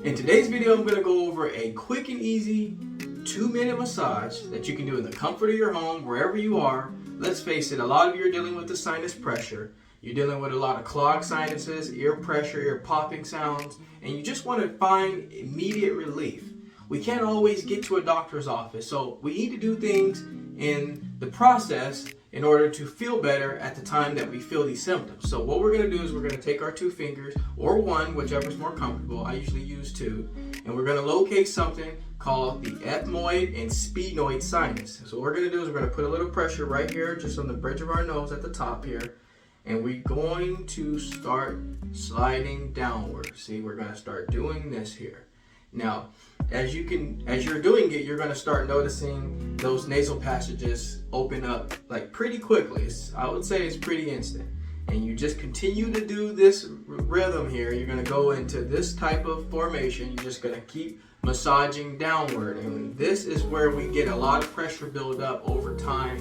In today's video, I'm going to go over a quick and easy 2-minute massage that you can do in the comfort of your home, wherever you are. Let's face it, a lot of you are dealing with the sinus pressure. You're dealing with a lot of clogged sinuses, ear pressure, ear popping sounds, and you just want to find immediate relief. We can't always get to a doctor's office, so we need to do things in the process in order to feel better at the time that we feel these symptoms. So what we're going to do is we're going to take our 2 fingers, or 1, whichever's more comfortable. I usually use 2, and we're going to locate something called the ethmoid and sphenoid sinus. So what we're going to do is we're going to put a little pressure right here, just on the bridge of our nose at the top here, and we're going to start sliding downward. See, we're going to start doing this here. Now, as you're doing it, you're going to start noticing those nasal passages open up like pretty quickly. I would say it's pretty instant. And you just continue to do this rhythm here. You're going to go into this type of formation. You're just going to keep massaging downward. And this is where we get a lot of pressure build up over time.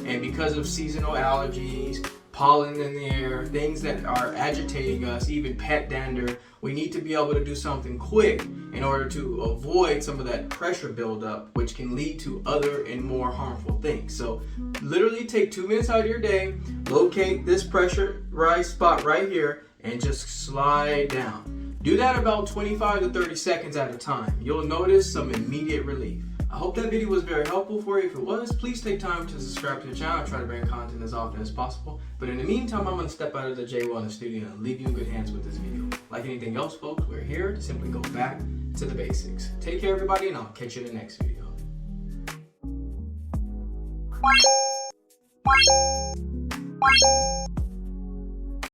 And because of seasonal allergies, pollen in the air, things that are agitating us, even pet dander, we need to be able to do something quick in order to avoid some of that pressure buildup, which can lead to other and more harmful things. So literally take 2 minutes out of your day, locate this pressure spot right here, and just slide down. Do that about 25 to 30 seconds at a time. You'll notice some immediate relief. I hope that video was very helpful for you. If it was, please take time to subscribe to the channel. I try to bring content as often as possible. But in the meantime, I'm going to step out of the Jaye Wellness Studio and leave you in good hands with this video. Like anything else, folks, we're here to simply go back to the basics. Take care, everybody, and I'll catch you in the next video.